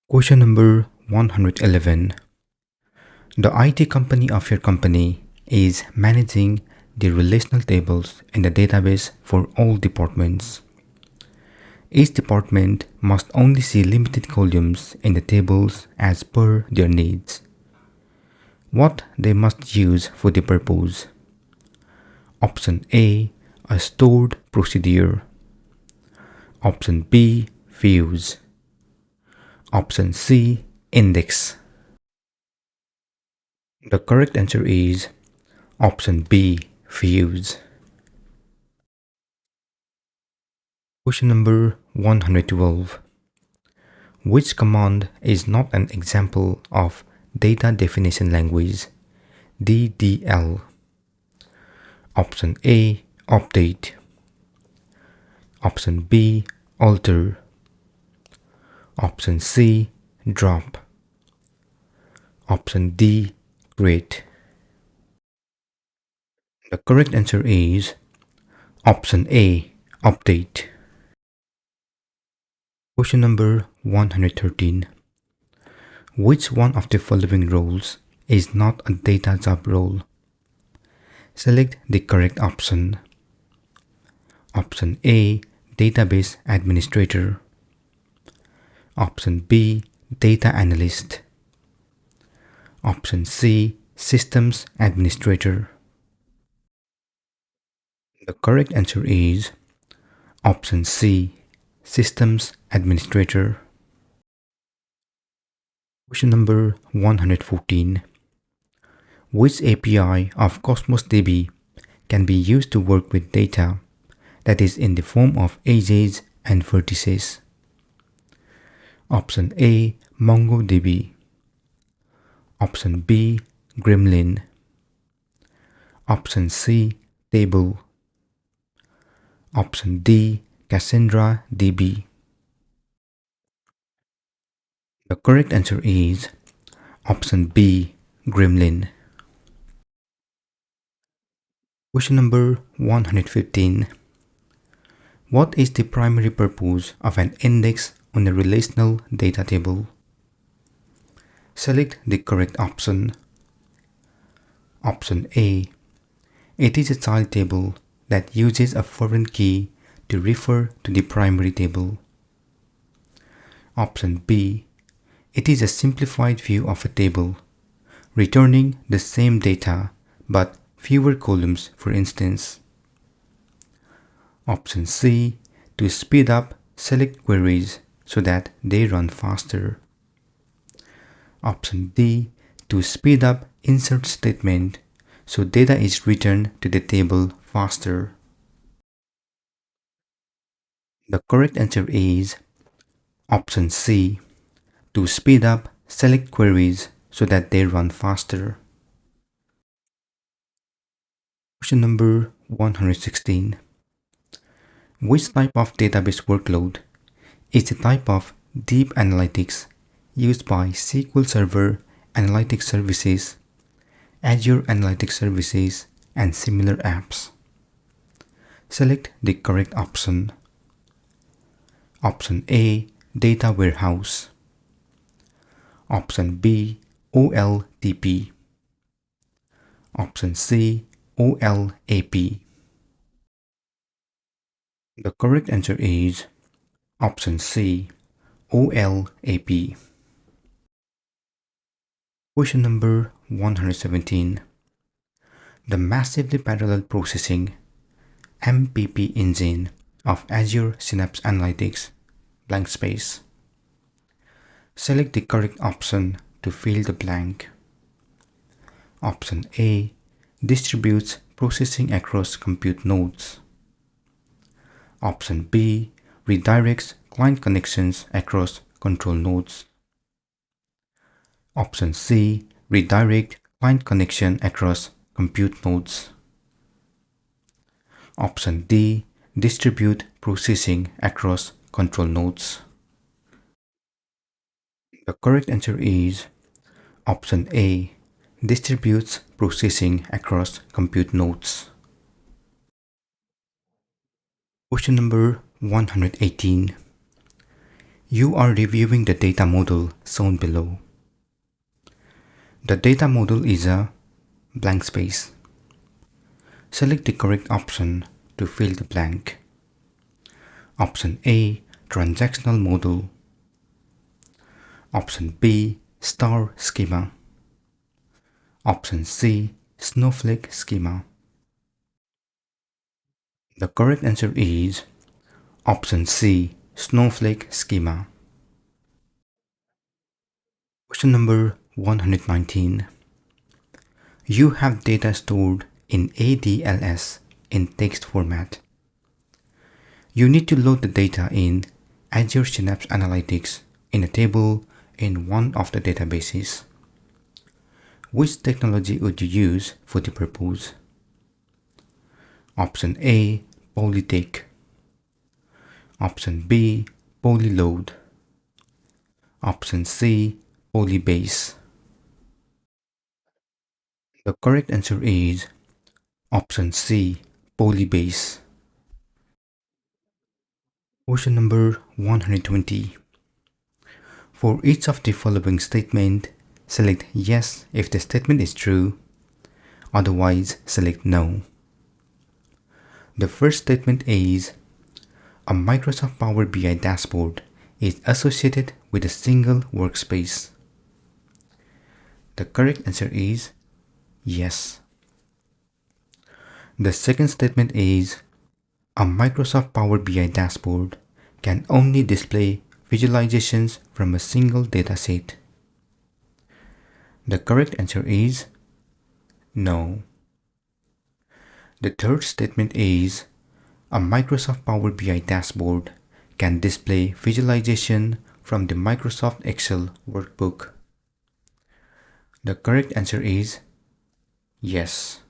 Question number 111. The IT company of your company is managing the relational tables in the database for all departments. Each department must only see limited columns in the tables as per their needs. What they must use for the purpose? Option A, a stored procedure. Option B, views. Option C, index. The correct answer is option B, views. Question number 112. Which command is not an example of data definition language? DDL. Option A, update. Option B, alter. Option C, drop. Option D, create. The correct answer is option A, update. Question number 113. Which one of the following roles is not a data job role? Select the correct option. Option A, database administrator. Option B, data analyst. Option C, systems administrator. The correct answer is option C, systems administrator. Question number 114. Which API of Cosmos DB can be used to work with data that is in the form of edges and vertices? Option A, MongoDB. Option B, Gremlin. Option C, Table. Option D, Cassandra DB. The correct answer is option B, Gremlin. Question number 115. What is the primary purpose of an index on a relational data table? Select the correct option. Option A. It is a child table that uses a foreign key to refer to the primary table. Option B. It is a simplified view of a table, returning the same data but fewer columns, for instance. Option C. To speed up select queries so that they run faster. Option D. To speed up insert statement so data is returned to the table faster. The correct answer is option C. To speed up select queries so that they run faster. Question number 116. Which type of database workload is the type of deep analytics used by SQL Server Analytics Services, Azure Analytics Services, and similar apps? Select the correct option. Option A, Data Warehouse. Option B, OLTP. Option C, OLAP. The correct answer is option C, OLAP. Question number 117. The massively parallel processing MPP engine of Azure Synapse Analytics, blank space. Select the correct option to fill the blank. Option A, distributes processing across compute nodes. Option B, redirects client connections across control nodes. Option C, redirect client connection across compute nodes. Option D, distribute processing across control nodes. The correct answer is option A, distributes processing across compute nodes. Question number 118. You are reviewing the data model shown below. The data model is a blank space. Select the correct option to fill the blank. Option A, transactional model. Option B, star schema. Option C, snowflake schema. The correct answer is option C, snowflake schema. Question number 119. You have data stored in ADLS in text format. You need to load the data in Azure Synapse Analytics in a table in one of the databases. Which technology would you use for the purpose? Option A, Polytech. Option B, Polyload. Option C, Polybase. The correct answer is option C, Polybase. Question number 120. For each of the following statement, select yes if the statement is true, otherwise select no. The first statement is a Microsoft Power BI dashboard is associated with a single workspace. The correct answer is yes. The second statement is a Microsoft Power BI dashboard can only display visualizations from a single dataset. The correct answer is no. The third statement is a Microsoft Power BI dashboard can display visualization from the Microsoft Excel workbook. The correct answer is yes.